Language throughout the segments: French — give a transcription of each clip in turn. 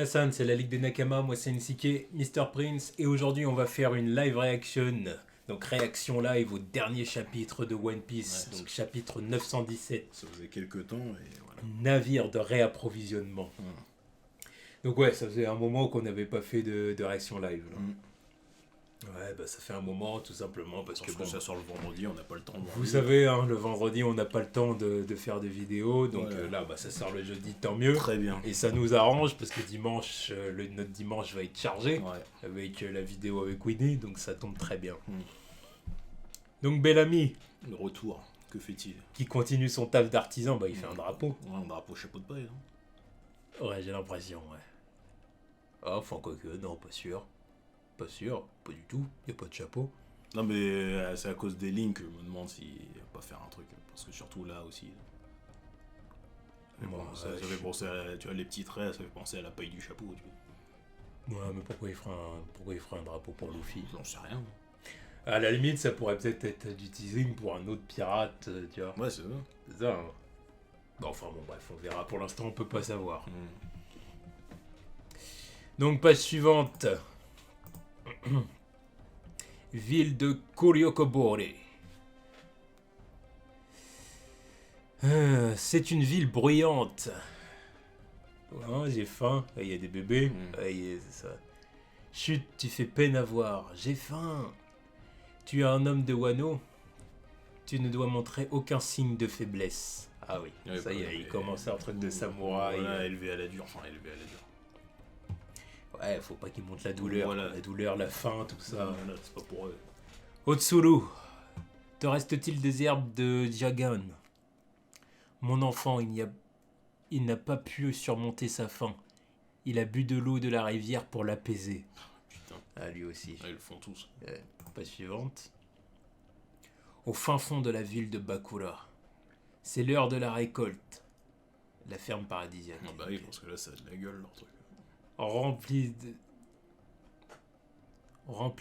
Minasan, c'est la Ligue des Nakama, moi c'est NCK, Mr. Prince, et aujourd'hui on va faire une live reaction, donc réaction live au dernier chapitre de One Piece, Ouais, donc chapitre 917, ça faisait quelques temps et voilà. navire de réapprovisionnement. Donc ouais, ça faisait un moment qu'on n'avait pas fait de réaction live. Là. Ouais, bah ça fait un moment tout simplement parce que Bon, ça sort le vendredi, on n'a pas le temps. Vous savez, hein, le vendredi on n'a pas le temps de faire des vidéos, donc Ouais. là bah, ça sort le jeudi, tant mieux. Très bien. Et ça nous arrange parce que dimanche, notre dimanche va être chargé Ouais. avec la vidéo avec Winnie, donc ça tombe très bien. Mm. Donc Bellamy, Le retour, que fait-il? qui continue son taf d'artisan, bah il fait un drapeau. Ouais, un drapeau chapeau de paille. Hein. Ouais, j'ai l'impression, ouais. Ah, enfin quoique, non, pas sûr. Pas sûr, pas du tout, y a pas de chapeau. Non mais c'est à cause des lignes que je me demande s'il va pas faire un truc. Parce que surtout là aussi. Mais bon, Ouais, ça fait penser à, tu vois, les petits traits, ça fait penser à la paille du chapeau, tu vois. Ouais, mais pourquoi il ferait un drapeau pour Luffy? J'en sais rien. À la limite, ça pourrait peut-être être du teasing pour un autre pirate, tu vois. Ouais, c'est ça. C'est ça, hein. Bon, enfin bon, bref, on verra. Pour l'instant, on peut pas savoir. Donc, page suivante. Ville de Kuryokobore. C'est une ville bruyante. Ouais, j'ai faim. Il y a des bébés. Ouais, c'est ça. Chut, tu fais peine à voir. J'ai faim. Tu es un homme de Wano. Tu ne dois montrer aucun signe de faiblesse. Ah oui, Ouais, ça y est, il commence un truc de samouraï. Voilà, élevé à la dure, enfin élevé à la dure. Ouais, faut pas qu'il monte la douleur. Voilà. La douleur, la faim, tout ça. Voilà, c'est pas pour eux. Otsuru, te reste-t-il des herbes de Jagan? Mon enfant, il n'a pas pu surmonter sa faim. Il a bu de l'eau de la rivière pour l'apaiser. Putain, Ah, lui aussi. ils le font tous. Page suivante. Au fin fond de la ville de Bakura. C'est l'heure de la récolte. La ferme paradisiaque. Ah bah oui, parce que là, ça a de la gueule leur truc. Rempli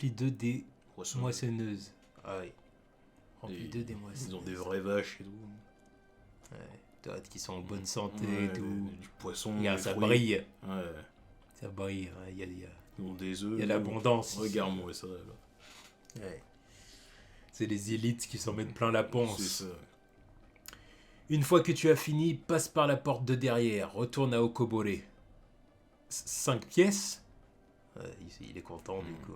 d'eux des Poisson. moissonneuses. Ah oui. Rempli Et d'eux des moissonneuses. Ils ont des vraies vaches et tout. Ouais. T'as hâte qu'ils sont en bonne santé Ouais, et tout. Du poisson. Regarde, des ça fruits. brille. Ouais. Ça brille. Ouais, Ils ont des œufs. il y a l'abondance. ici. Regarde-moi ça. Là. Ouais. C'est les élites qui s'en mettent plein la panse. C'est ça. Une fois que tu as fini, passe par la porte de derrière. Retourne à Okobore. 5 pièces. Il est content du coup.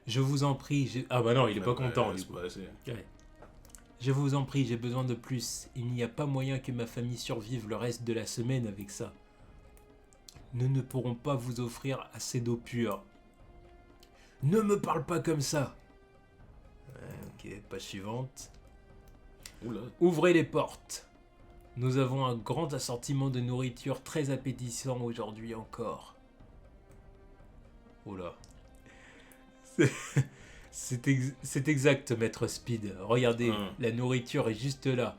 Je vous en prie. Ah bah non, il est pas content du coup. Ouais. Je vous en prie, j'ai besoin de plus. Il n'y a pas moyen que ma famille survive le reste de la semaine avec ça. Nous ne pourrons pas vous offrir assez d'eau pure. Ne me parle pas comme ça. Ok, page suivante. Oula. Ouvrez les portes. Nous avons un grand assortiment de nourriture très appétissant aujourd'hui encore. Oula. C'est exact, maître Speed. Regardez, la nourriture est juste là.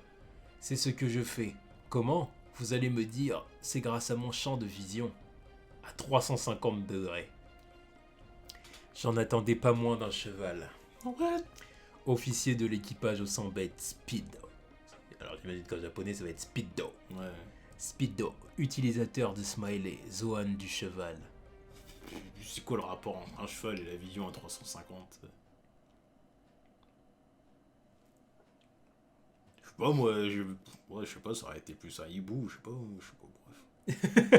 C'est ce que je fais. Comment? Vous allez me dire, c'est grâce à mon champ de vision. À 350 degrés. J'en attendais pas moins d'un cheval. What? Officier de l'équipage au 100 bêtes, Speed. Alors j'imagine qu'en japonais ça va être Speedo. Ouais. Speedo, utilisateur de Smiley, Zoan du cheval. C'est quoi le rapport entre un cheval et la vision à 350? Je sais pas, moi, je sais pas, ça aurait été plus un hibou, je sais pas,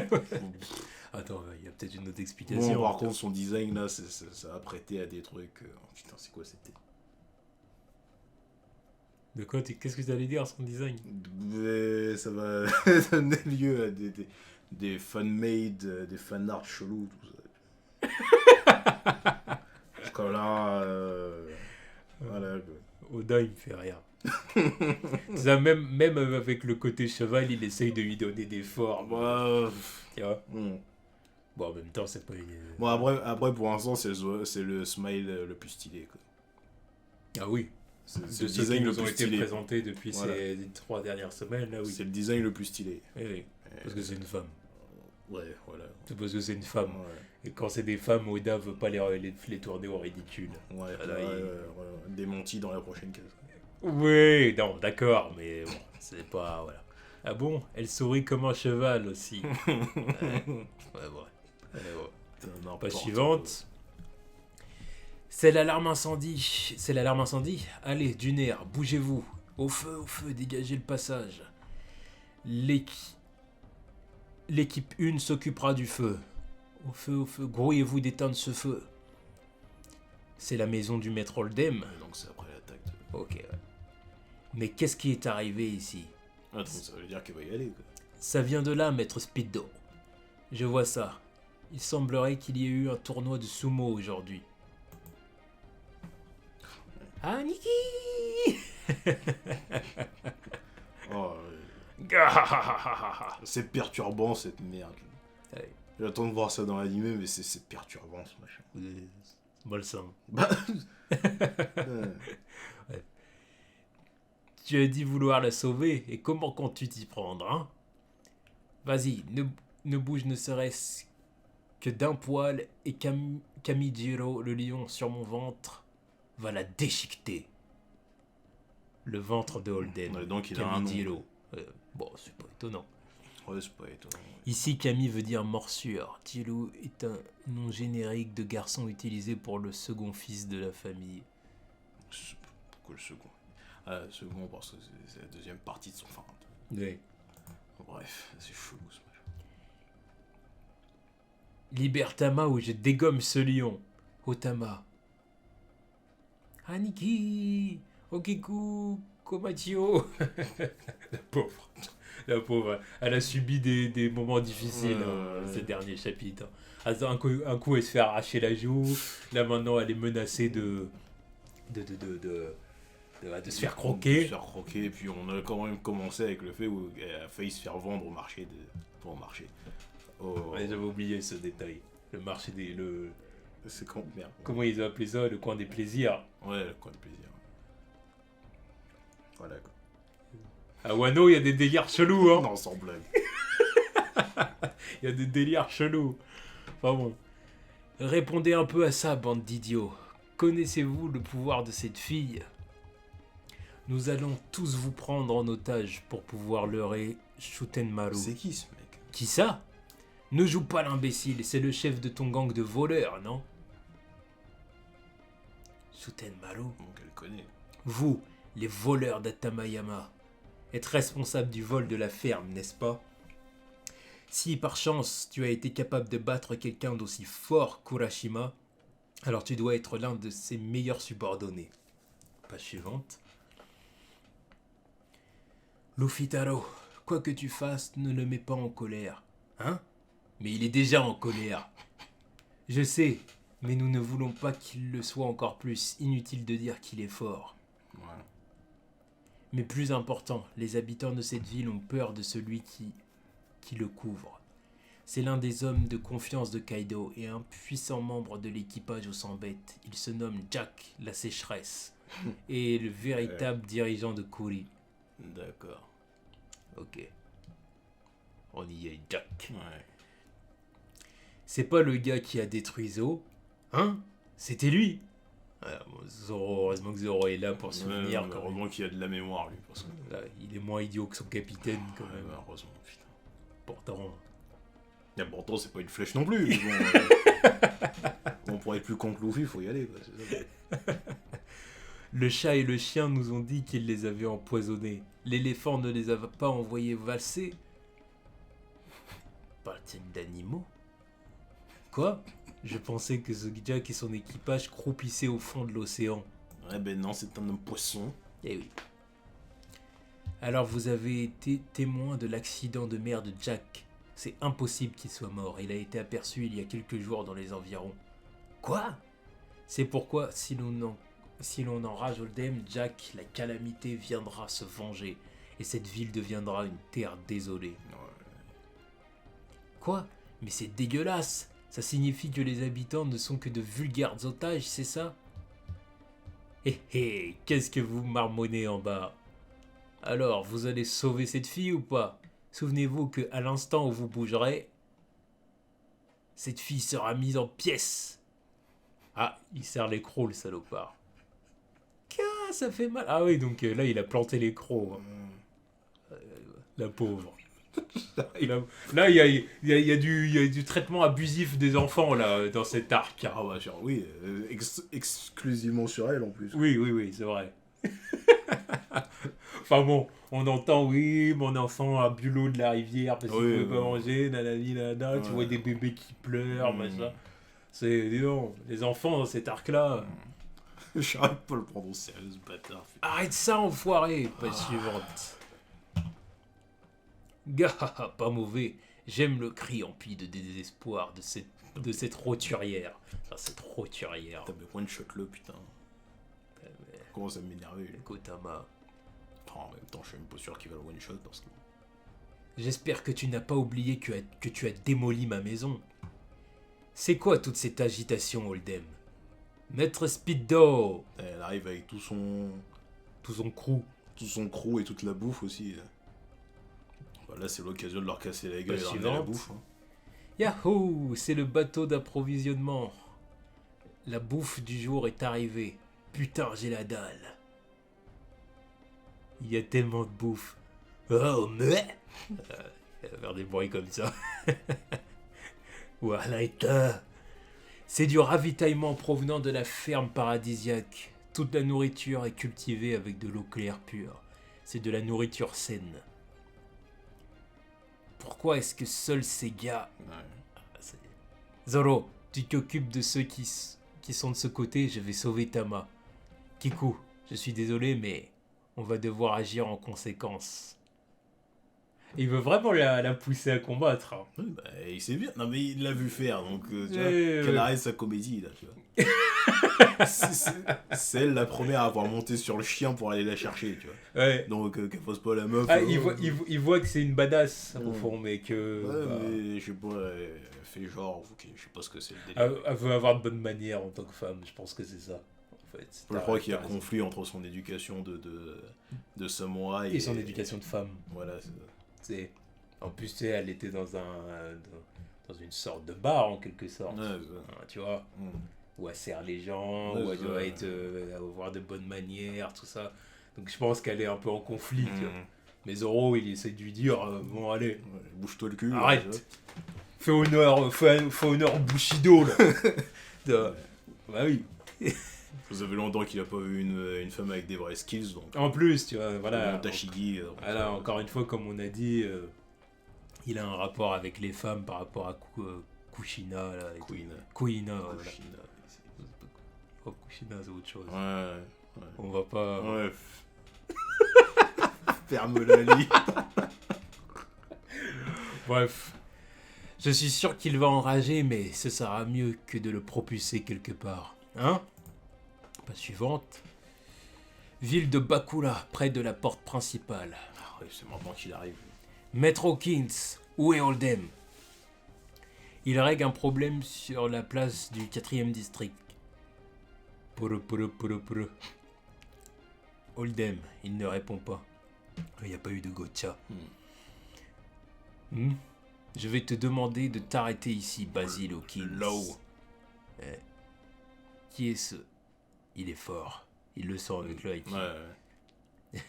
bref. Attends, il y a peut-être une autre explication. Bon, par contre, son design là, ça a prêté à des trucs. Putain, c'est quoi c'était? De quoi? Qu'est-ce que tu allais dire, son design? Mais ça va donner lieu à des fan-made, des fan-art chelous, tout ça. Parce que là, voilà. Oda, il me fait rien. Ça, même avec le côté cheval, il essaye de lui donner des formes. Tu vois. Bon, en même temps, c'est pas... Bon, après, pour l'instant, c'est le smile le plus stylé, quoi. Ah oui. C'est De le ceux qui design le nous ont plus été stylé. présentés depuis Voilà. ces 3 dernières semaines, là, oui. C'est le design le plus stylé. Oui. Parce que c'est une femme. Ouais, voilà. C'est parce que c'est une femme. Ouais. Et quand c'est des femmes, Oda veut pas les tourner au ridicule. Ouais, Voilà, ouais. Démenti dans la prochaine case. Oui, non, d'accord, mais bon, c'est pas... Voilà. Ah bon? Elle sourit comme un cheval aussi. Ouais, ouais. Allez, ouais. Putain, Page n'importe suivante. C'est l'alarme incendie. C'est l'alarme incendie? Allez, Duner, bougez-vous. Au feu, dégagez le passage. L'équi- L'équipe 1 s'occupera du feu. Au feu, grouillez-vous d'éteindre ce feu. C'est la maison du maître Oldham. quoi. Donc c'est après l'attaque. Ok, ouais. Mais qu'est-ce qui est arrivé ici? Ah, donc ça veut dire qu'il va y aller, quoi. Ça vient de là, maître Speedo. Je vois ça. Il semblerait qu'il y ait eu un tournoi de sumo aujourd'hui. Ah, Niki! Oh, c'est perturbant cette merde. Ouais. J'attends de voir ça dans l'animé, mais c'est perturbant ce machin. Malsain. Bah. Ouais. Tu as dit vouloir la sauver, et comment comptes-tu t'y prendre, hein? Vas-y, ne bouge ne serait-ce que d'un poil, et Kamijiro, le lion sur mon ventre, va la déchiqueter. Le ventre de Holden. Ouais, donc il a un nom. Kamijiro. Bon, c'est pas étonnant. Ouais, c'est pas étonnant. Ici, Kami veut dire morsure. Jiro est un nom générique de garçon utilisé pour le second fils de la famille. Pourquoi le second? Ah, le second parce que c'est la deuxième partie de son fin. Oui. Bref, c'est chelou ce machin. Libertama ou je dégomme ce lion. Otama. Aniki. Okiku. Komachio. La pauvre. La pauvre. Elle a subi des moments difficiles ces derniers chapitres. Un coup, elle se fait arracher la joue. Là, maintenant, elle est menacée de se faire croquer. De se faire croquer. Et puis on a quand même commencé avec le fait où elle a failli se faire vendre au marché. Au marché. Ouais, j'avais oublié ce détail. Le marché des... C'est con, merde. Comment ils ont appelé ça? Le coin des plaisirs. Ouais, le coin de plaisir. Voilà quoi. À Wano, il y a des délires chelous, hein. Non, sans blague. Il y a des délires chelous. Enfin bon. Répondez un peu à ça, bande d'idiots. Connaissez-vous le pouvoir de cette fille? Nous allons tous vous prendre en otage pour pouvoir leurrer Shutenmaru. C'est qui ce mec? Qui ça? Ne joue pas l'imbécile, c'est le chef de ton gang de voleurs, non? Shutenmaru. Donc elle connaît. Vous, les voleurs d'Atamayama, êtes responsable du vol de la ferme, n'est-ce pas? Si par chance tu as été capable de battre quelqu'un d'aussi fort qu'Urashima, alors tu dois être l'un de ses meilleurs subordonnés. Page suivante. Luffy-taro, quoi que tu fasses, ne le mets pas en colère. Hein? Mais il est déjà en colère. Je sais, mais nous ne voulons pas qu'il le soit encore plus. Inutile de dire qu'il est fort. Voilà. Mais plus important, les habitants de cette ville ont peur de celui qui le couvre. C'est l'un des hommes de confiance de Kaido et un puissant membre de l'équipage au sang bête. Il se nomme Jack, la sécheresse, et est le véritable dirigeant de Kuri. D'accord. Ok. On y est, Jack. Ouais. C'est pas le gars qui a détruit Zo, hein? C'était lui. Ah, bon, Zoro, heureusement que Zoro est là pour se souvenir. Quand Heureusement qu'il a de la mémoire lui. Parce que... là, il est moins idiot que son capitaine quand même. Heureusement, putain. Pourtant. Et pourtant, c'est pas une flèche non plus. Mais bon, pour être plus con que Luffy, faut y aller. Quoi, c'est ça. Le chat et le chien nous ont dit qu'ils les avaient empoisonnés. L'éléphant ne les avait pas envoyés valser. Parle-t-il d'animaux? Quoi? Je pensais que ce Jack et son équipage croupissaient au fond de l'océan. Ouais, ben non, c'est un homme poisson. Eh oui. Alors vous avez été témoin de l'accident de mer de Jack. C'est impossible qu'il soit mort. Il a été aperçu il y a quelques jours dans les environs. Quoi? C'est pourquoi, si l'on enrage Oldham, Jack, la calamité viendra se venger. Et cette ville deviendra une terre désolée. Ouais. Quoi? Mais c'est dégueulasse! Ça signifie que les habitants ne sont que de vulgaires otages, c'est ça? Hé hé, qu'est-ce que vous marmonnez en bas? Alors, vous allez sauver cette fille ou pas? Souvenez-vous que à l'instant où vous bougerez, cette fille sera mise en pièces. Ah, il serre les crocs, le salopard. Ah, ça fait mal. Ah oui, donc là, il a planté les crocs. La pauvre. Là, il y a du traitement abusif des enfants, là, dans cet arc. Ah bah genre, oui, exclusivement sur elle en plus. Oui, c'est vrai. Enfin bon, on entend, oui, mon enfant a bu l'eau de la rivière parce qu'il Oui, pouvait pas manger, nanani, nanana, tu vois Ouais. des bébés qui pleurent, Mm. machin. C'est, dis donc, les enfants dans cet arc-là. J'arrive pas à le prendre au sérieux, ce bâtard. Arrête ça, enfoiré. Page suivante. Gars, pas mauvais. J'aime le cri empli de désespoir de cette roturière. Enfin, cette roturière. T'as one shot le putain. Comment ça m'énerver. Kotama. En même temps, je suis même pas sûr qu'il va le one shot parce que. J'espère que tu n'as pas oublié que tu as démoli ma maison. C'est quoi toute cette agitation, Oldem? Maître Speedo. Elle arrive avec tout son crew et toute la bouffe aussi. Bah là, c'est l'occasion de leur casser la gueule et de leur ramener la bouffe. Hein. Yahoo! C'est le bateau d'approvisionnement. La bouffe du jour est arrivée. Putain, j'ai la dalle. Il y a tellement de bouffe. Oh, mais elle va faire des bruits comme ça. Voilà, c'est du ravitaillement provenant de la ferme paradisiaque. Toute la nourriture est cultivée avec de l'eau claire pure. C'est de la nourriture saine. Pourquoi est-ce que seuls ces gars... Zoro, tu t'occupes de ceux qui sont de ce côté, je vais sauver Tama. Kiku, je suis désolé, mais on va devoir agir en conséquence. Il veut vraiment la pousser à combattre. Hein. Oui, bah, il sait bien. Non, mais il l'a vu faire, donc tu vois, qu'elle arrête sa comédie, là, tu vois. c'est elle la première à avoir monté sur le chien pour aller la chercher, tu vois. Ouais. Donc, qu'elle fasse pas la meuf. Il voit que c'est une badass, au fond, mais que... Ouais, mais je sais pas, elle fait genre, ok, je sais pas ce que c'est le délire. Elle veut avoir de bonnes manières en tant que femme, je pense que c'est ça. En fait, je crois qu'il y a un conflit entre son éducation de samouraï et son éducation de femme. Voilà, c'est ça. T'sais, en plus, tu sais, elle était dans une sorte de bar, en quelque sorte. Ouais, tu vois où elle sert les gens, où elle doit avoir de bonnes manières, tout ça. Donc je pense qu'elle est un peu en conflit. Tu vois. Mais Zoro, il essaie de lui dire bon, allez, bouge-toi le cul. Arrête. Fais honneur au Bushido, là. Bah oui. Vous avez longtemps qu'il a pas vu une femme avec des vrais skills, donc. En plus, tu vois, voilà. Tashigi. Voilà, encore une fois, comme on a dit, il a un rapport avec les femmes par rapport à Kushina. Là, Kuina. Voilà. Oh, Kushina, c'est autre chose. Ouais. On va pas... Ouais. Ferme la lit. Bref. Je suis sûr qu'il va enrager, mais ce sera mieux que de le propulser quelque part. Hein? Page suivante. Ville de Bakura, près de la porte principale. Ah ouais, c'est maintenant qu'il arrive. Maître Hawkins, où est Oldem? Il règle un problème sur la place du 4e district. Oldem, il ne répond pas. Il n'y a pas eu de gotcha. Je vais te demander de t'arrêter ici, Basil Hawkins. Low. Qui est ce? Il est fort. Il le sent avec l'œil. Ouais.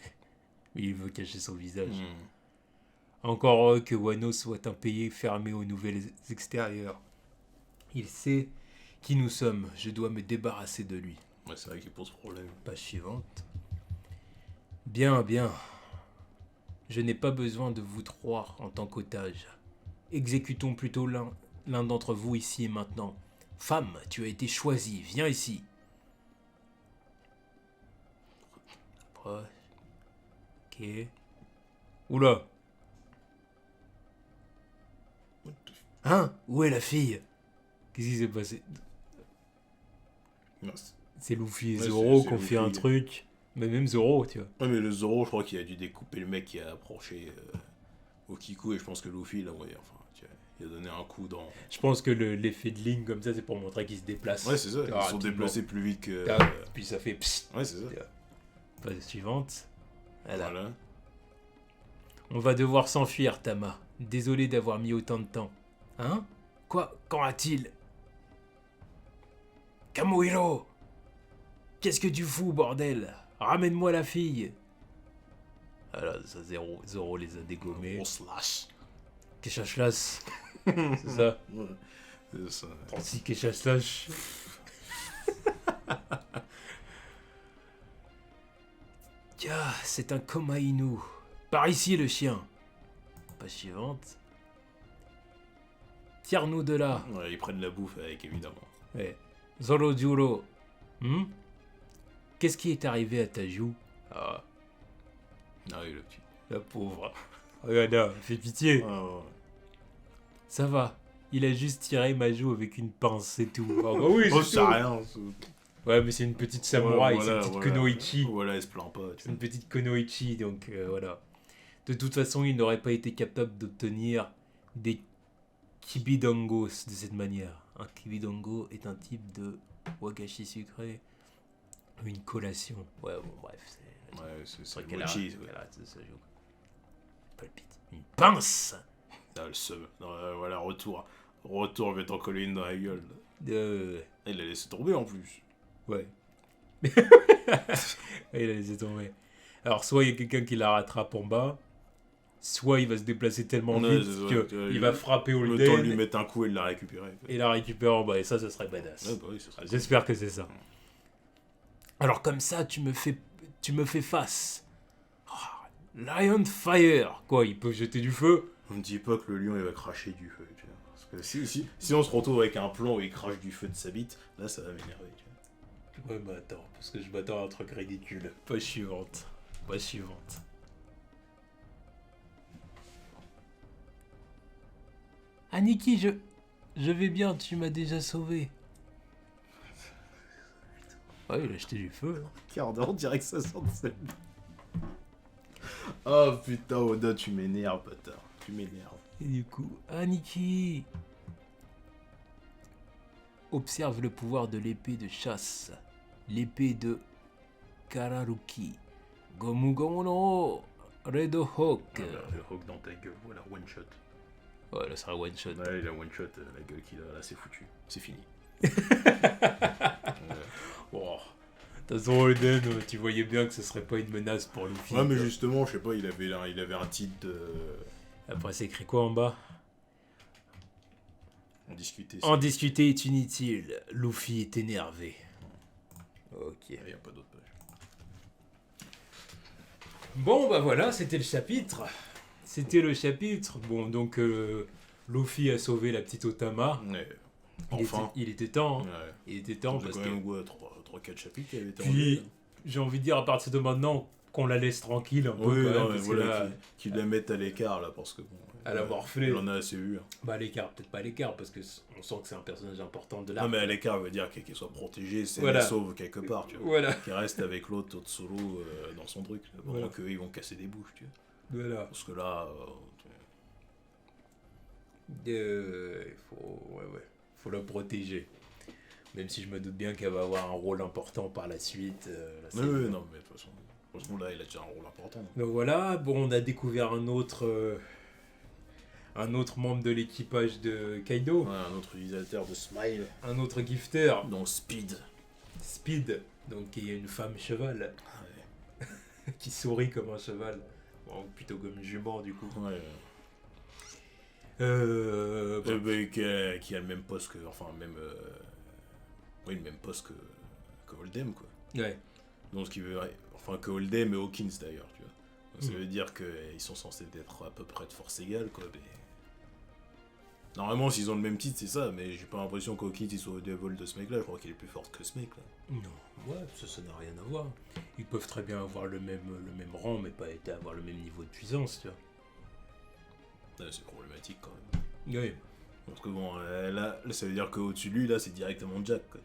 Il veut cacher son visage. Encore heureux que Wano soit un pays fermé aux nouvelles extérieures. Il sait qui nous sommes. Je dois me débarrasser de lui. Ouais, c'est vrai qu'il pose problème. Page suivante. Bien. Je n'ai pas besoin de vous trois en tant qu'otages. Exécutons plutôt l'un d'entre vous ici et maintenant. Femme, tu as été choisie. Viens ici. Proche. Ok. Oula. Hein? Où est la fille? Qu'est-ce qui s'est passé? Non, c'est Luffy et Zoro qui ont fait un Luffy. truc. Mais même Zoro, tu vois. Ouais, mais le Zoro, je crois qu'il a dû découper le mec qui a approché Okiku, et je pense que Luffy, il a envoyé. Enfin, il a donné un coup dans. Je pense que l'effet de ligne comme ça, c'est pour montrer qu'il se déplace. Ouais, c'est ça. Ils sont déplacés plus vite que. Puis ça fait. Psst. Ouais, c'est ça. Phase suivante. Voilà. On va devoir s'enfuir, Tama. Désolé d'avoir mis autant de temps. Hein? Quoi? Qu'en a-t-il? Kamohiro! Qu'est-ce que tu fous, bordel? Ramène-moi la fille! Voilà, ça, Zoro les a dégommés. Gros slash. Keshashlas. C'est ça. Ouais, c'est ça. 36 Keshashlas. Tiens, c'est un Komainu. Par ici, le chien. Page suivante. Tire-nous de là. Ouais, ils prennent la bouffe avec, évidemment. Ouais. Zoro Juro. Qu'est-ce qui est arrivé à ta joue? Ah, Ah oui, le petit. la pauvre. Regarde là, fais pitié. Ah, ouais. Ça va. Il a juste tiré ma joue avec une pince, c'est tout. Ah bah oui, Oh, c'est c'est tout. rien. Ouais, mais c'est une petite samouraï, Ouais, c'est une petite kunoichi. Voilà, elle se plaint pas. Tu C'est une vois. petite kunoichi, donc voilà. De toute façon, il n'aurait pas été capable d'obtenir des kibidongos de cette manière. Un kibidongo est un type de wagashi sucré. Une collation. Ouais, bon, bref. Ouais, c'est C'est le qu'elle a, mochi. elle a- ça joue. Palpite. Une pince. Ah, le seum. Voilà, retour. Retour, je vais t'en coller une dans la gueule. Il l'a laissé tomber en plus. Ouais. Il a laissé tomber. Alors, soit il y a quelqu'un qui la rattrape en bas, soit il va se déplacer tellement Ouais, vite c'est vrai, qu'il va frapper Le temps de lui Holden mettre un coup et de la récupérer. et la récupérer en bas. Et ça serait badass. Ouais, bah oui, c'est ça. J'espère que c'est ça. Alors, comme ça, tu me fais face. Ah, Lion Fire. Quoi, il peut jeter du feu? On ne dit pas que le lion il va cracher du feu. Tu vois. Parce que si on se retrouve avec un plan où il crache du feu de sa bite, là ça va m'énerver. Tu vois. Ouais, bah attends, parce que je m'attends à un truc ridicule. Pas suivante. Pas suivante. Aniki, je vais bien, tu m'as déjà sauvé. Ouais, il a jeté du feu. Hein. Regarde, on dirait que ça sort de celle. Oh putain, Oda, tu m'énerves, bâtard. Tu m'énerves. Et du coup, Aniki observe le pouvoir de l'épée de chasse. L'épée de Kararuki. Gomu Gomu no Red Hawk. Le rock dans ta gueule, voilà, one shot. Ouais, là, ça sera one shot. Ouais, il a one shot, la gueule qu'il a, là c'est foutu. C'est fini. Oh. De toute façon, Holden, tu voyais bien que ce serait pas une menace pour Luffy. Ouais, mais justement, je sais pas, il avait un titre de. Après, c'est écrit quoi en bas? On discutait. En discuter est inutile. Luffy est énervé. Ok. Il n'y a pas d'autre page. Bon, bah voilà, c'était le chapitre. C'était le chapitre. Bon, donc, Luffy a sauvé la petite Otama. Ouais. Il Enfin. il était temps. Hein. Ouais. Il était temps Ça fait parce quand que... même 3-4 chapitres qui avaient été Puis, enlevés. j'ai envie de dire, à partir de maintenant, qu'on la laisse tranquille un peu Oui, quand même. non, mais Parce que voilà, là, qu'ils la mettent à l'écart là, parce que bon. À l'avoir fait. Il en a assez vu. Hein. bah à l'écart, peut-être pas à l'écart, parce que on sent que c'est un personnage important de Non, l'arc. mais à l'écart veut dire qu'elle soit protégée, c'est Voilà. la sauve quelque part, tu vois. Voilà. Qui reste avec l'autre Totsuru dans son truc. Pendant Voilà. qu'eux ils vont casser des bouches, tu vois. Voilà. Parce que là. Il faut la protéger. Même si je me doute bien qu'elle va avoir un rôle important par la suite. Oui, non, mais de toute façon, là, il a déjà un rôle important. Donc voilà, bon, on a découvert un autre membre de l'équipage de Kaido. Ouais, un autre utilisateur de Smile. Un autre gifter, Donc Speed. Speed, donc qui est une femme cheval, qui sourit comme un cheval. Bon, plutôt comme une jument du coup. Ouais. Qui a le même poste que. Enfin, même. Oui, le même poste que Hold'em, quoi. Ouais. Donc, ce qui veut. Enfin, que Hold'em et Hawkins d'ailleurs, tu vois. Donc, ça veut dire qu'ils sont censés être à peu près de force égale, quoi. Mais... Normalement, s'ils ont le même titre, c'est ça, mais j'ai pas l'impression qu'Hawkins il soit au level de ce mec-là. Je crois qu'il est plus fort que ce mec-là. Non, ouais, ça n'a rien à voir. Ils peuvent très bien avoir le même rang, mais pas avoir le même niveau de puissance, tu vois. Là, c'est problématique quand même. Oui. Parce que bon, là, ça veut dire qu'au-dessus de lui, là, c'est directement Jack, quoi.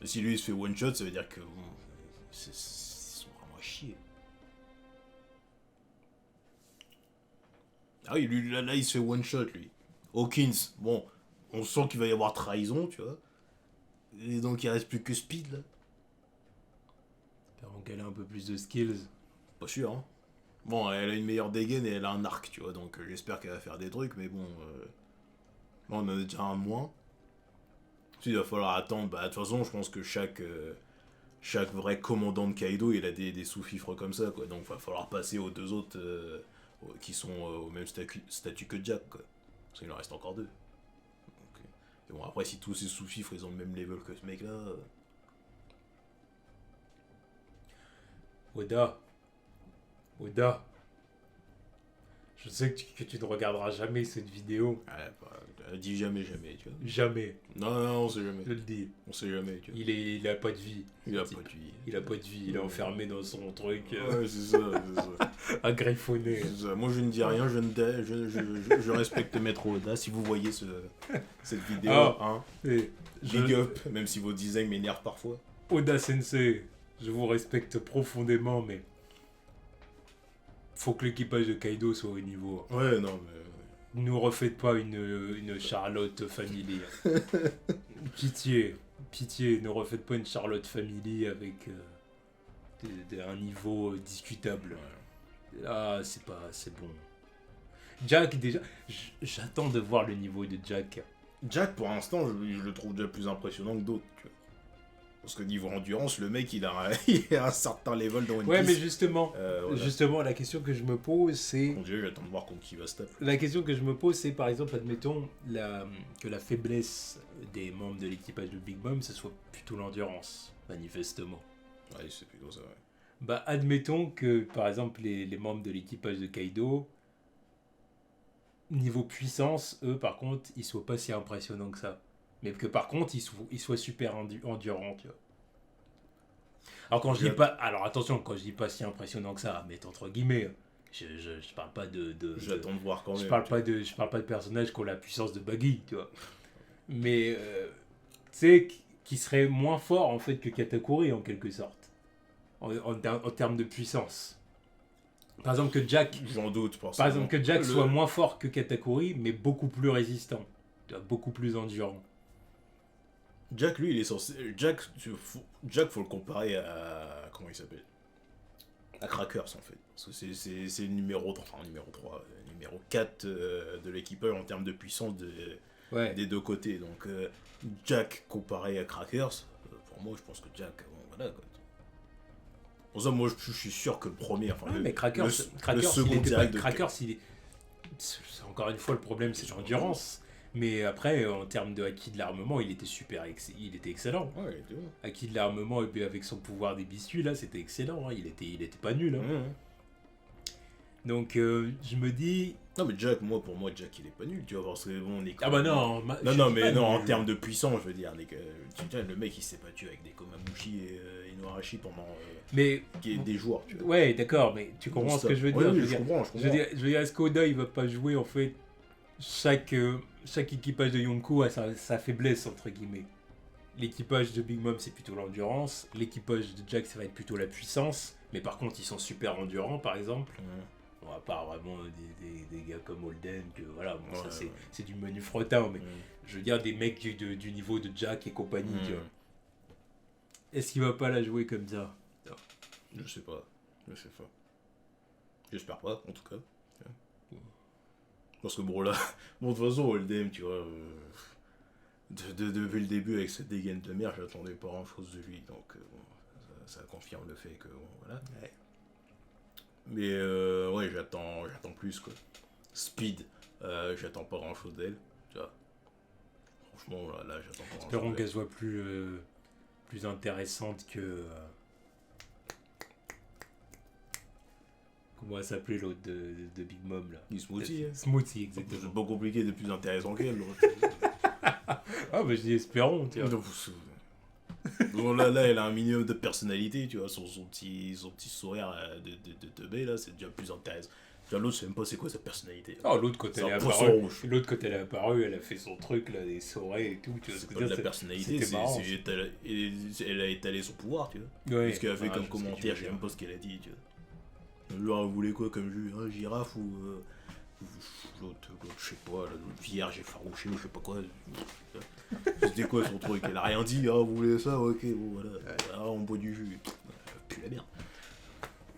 Et si lui il se fait one shot, ça veut dire que bon, ils sont vraiment à chier. Ah oui, lui, là, il se fait one shot, lui. Hawkins, bon, on sent qu'il va y avoir trahison, tu vois. Et donc il reste plus que Speed, là. Espérons qu'elle a un peu plus de skills. Pas sûr, hein. Bon, elle a une meilleure dégaine et elle a un arc, tu vois, donc j'espère qu'elle va faire des trucs, mais bon, on en a déjà un de moins. Il va falloir attendre, bah de toute façon, je pense que chaque chaque vrai commandant de Kaido, il a des sous-fifres comme ça, quoi. Donc, il va falloir passer aux deux autres qui sont au même statut que Jack, quoi. Parce qu'il en reste encore deux. Donc, et bon, après, si tous ces sous-fifres, ils ont le même level que ce mec-là... Oda, je sais que tu ne regarderas jamais cette vidéo. Ouais, dis jamais, jamais, tu vois. Jamais, Non, on sait jamais. je le dis. On sait jamais, tu vois. Il a pas de vie. Il a pas de vie. Il a pas de vie, il est enfermé dans son truc Ouais, c'est ça. à griffonner. C'est ça. Moi, je ne dis rien, je respecte Maître Oda. Si vous voyez cette vidéo, hein, big up, même si vos designs m'énervent parfois. Oda Sensei, je vous respecte profondément, mais faut que l'équipage de Kaido soit au niveau. Ouais, non, mais... Ne nous refaites pas une Charlotte Family. Pitié, ne refaites pas une Charlotte Family avec un niveau discutable. Là, c'est bon. Jack, déjà, j'attends de voir le niveau de Jack. Jack, pour l'instant, je le trouve déjà plus impressionnant que d'autres, tu vois. Parce que niveau endurance, le mec, il a un certain level dans One Piece. Ouais, mais justement, voilà. justement, la question que je me pose, c'est... Mon Dieu, j'attends de voir contre qui va se taper. La question que je me pose, c'est par exemple, admettons que la faiblesse des membres de l'équipage de Big Mom, ce soit plutôt l'endurance, manifestement. Ouais, c'est plutôt ça, ouais. Bah, admettons que, par exemple, les membres de l'équipage de Kaido, niveau puissance, eux, par contre, ils soient pas si impressionnants que ça. Mais que, par contre, ils soient super endurants, tu vois. Alors, quand je dis pas... Alors, attention, quand je dis pas si impressionnant que ça, mais entre guillemets... Je parle pas de J'attends de voir quand même. je parle pas de personnages qui ont la puissance de Baggy, tu vois. Mais tu sais, qui serait moins fort en fait que Katakuri en quelque sorte, en termes de puissance. Par exemple que Jack. J'en doute pour ça. Par exemple que Jack soit moins fort que Katakuri, mais beaucoup plus résistant, beaucoup plus endurant. Jack, lui, il est censé. Jack, faut le comparer à. Comment il s'appelle? À Crackers en fait. Parce que c'est le numéro 4 de l'équipage en termes de puissance des deux côtés. Donc Jack comparé à Crackers, pour moi je pense que Jack, bon, voilà quoi. Pour ça, moi je suis sûr que le premier, enfin mais Crackers, le second direct de Crackers, encore une fois le problème c'est l'endurance. Mais après, en termes de acquis de l'armement, il était excellent. Ouais, il était bon. Acquis de l'armement, et puis avec son pouvoir des biscuits, là, c'était excellent. Hein. Il était pas nul. Hein. Mmh. Donc, je me dis... Non, mais Jack, pour moi, Jack, il est pas nul, tu vois, parce que bon, on est... Ah bah non, en termes de puissance, je veux dire, le mec, il s'est battu avec des Komamushi et Inuarashi pendant des jours, tu vois. Ouais, d'accord, mais tu comprends ce que je veux dire. Oui, je comprends. Je veux dire, est-ce qu'Oda, il va pas jouer, en fait, chaque équipage de Yonko a sa faiblesse, entre guillemets. L'équipage de Big Mom, c'est plutôt l'endurance. L'équipage de Jack, ça va être plutôt la puissance. Mais par contre, ils sont super endurants, par exemple. Bon, à part vraiment des gars comme Holden, que voilà, bon, c'est du menu frottin. Mais je veux dire, des mecs du niveau de Jack et compagnie, tu vois. Est-ce qu'il va pas la jouer comme ça? Je sais pas. J'espère pas, en tout cas. Parce que bon, là, de toute façon, Holden, tu vois, depuis le début, avec cette dégaine de merde, j'attendais pas grand chose de lui. Donc, ça confirme le fait que, bon, voilà. Ouais. Mais, ouais, j'attends plus, quoi. Speed, j'attends pas grand chose d'elle, tu vois. Franchement, là j'attends pas grand chose. Espérons qu'elle soit plus intéressante que. Comment elle s'appelait l'autre de Big Mom là? Smoothie, hein. Smoothie, exactement. C'est pas compliqué de plus intéressant qu'elle, l'autre. Ah, bah je dis espérons, tu vois. Bon, là, elle a un minimum de personnalité, tu vois. Son petit sourire de teubé, là, c'est déjà plus intéressant. Déjà, l'autre, je sais même pas c'est quoi sa personnalité. Oh, l'autre, quand elle est apparue, elle a fait son truc, là, des sourires et tout. Tu vois, c'est pas de la personnalité, elle a étalé son pouvoir, tu vois. Ouais, ce qu'elle a fait comme commentaire, je sais même pas ce qu'elle a dit, tu vois. Genre, vous voulez quoi comme jus, hein, girafe ou l'autre, je sais pas, l'autre vierge effarouchée ou je sais pas quoi. C'était quoi son truc? Elle a rien dit, ah, vous voulez ça, ok, bon voilà, on boit du jus. Pue la merde.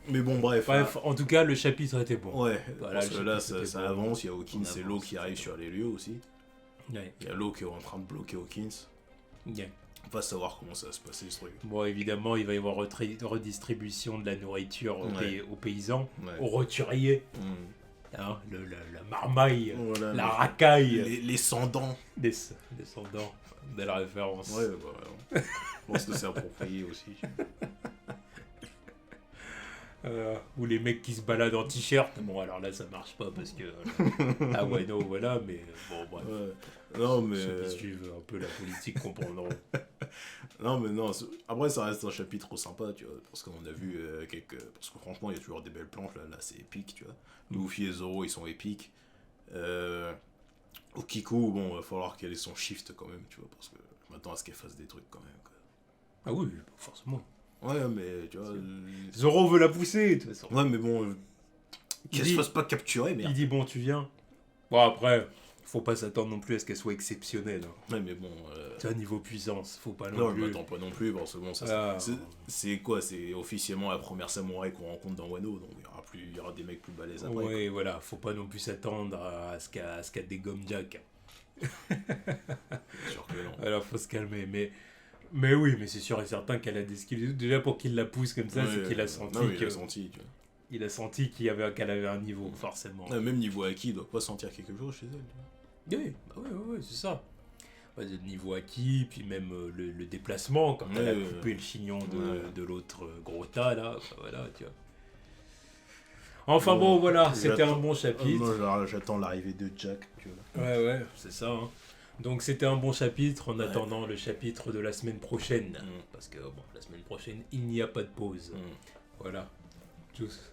Mais bon, bref. En tout cas, le chapitre était bon. Ouais, voilà, parce que là, ça avance, il y a Hawkins et Law qui arrivent sur les lieux aussi. Ouais. Il y a Law qui est en train de bloquer Hawkins. Yeah. On va savoir comment ça va se passer, ce truc. Bon, évidemment, il va y avoir redistribution de la nourriture aux paysans, Ouais. aux roturiers, hein, la marmaille, Voilà, la racaille, les sans-dents. descendants de la référence. Ouais, je pense que c'est approprié aussi. Ou les mecs qui se baladent en t-shirt. Bon, alors là, ça marche pas parce que. Ah ouais, non, voilà, mais bon, bref. Ouais. Non, mais. Ceux qui suivent un peu la politique comprendront. Non, mais non. Après, ça reste un chapitre sympa, tu vois. Parce qu'on a vu Parce que franchement, il y a toujours des belles planches, là c'est épique, tu vois. Luffy et Zoro, ils sont épiques. Au Kiku, bon, va falloir qu'elle ait son shift quand même, tu vois. Parce que je m'attends à ce qu'elle fasse des trucs quand même, quoi. Ah oui, forcément. Ouais, mais tu vois. Zoro veut la pousser, de toute façon. Ouais, mais bon. Qu'elle se fasse pas capturer, merde. Il dit, bon, tu viens. Bon, après, faut pas s'attendre non plus à ce qu'elle soit exceptionnelle. Hein. Ouais, mais bon. Tu vois, niveau puissance, faut pas Non, non je plus. m'attends pas non plus, parce que bon, ça, Ah. c'est quoi? C'est officiellement la première samouraï qu'on rencontre dans Wano, donc il y aura des mecs plus balèzes après. Ouais, voilà, faut pas non plus s'attendre à ce qu'elle dégomme Jack. Bien sûr que non. Alors, faut se calmer, mais oui, mais c'est sûr et certain qu'elle a des skills. Déjà, pour qu'il la pousse comme ça, Ouais, c'est qu'il a senti non, il a senti, tu vois. il a senti qu'elle avait un niveau, forcément. Ouais, même niveau acquis, il doit pas sentir quelque chose chez elle. Oui, bah ouais, c'est ça. Ouais, le niveau acquis, puis même le déplacement, quand elle a coupé le chignon de l'autre gros tas, là, enfin, voilà, tu vois. Enfin bon, voilà, c'était un bon chapitre. Moi, j'attends l'arrivée de Jack, tu vois. Ouais, c'est ça. Hein. Donc c'était un bon chapitre en attendant le chapitre de la semaine prochaine. Parce que bon, la semaine prochaine, il n'y a pas de pause. Voilà. Tchuss.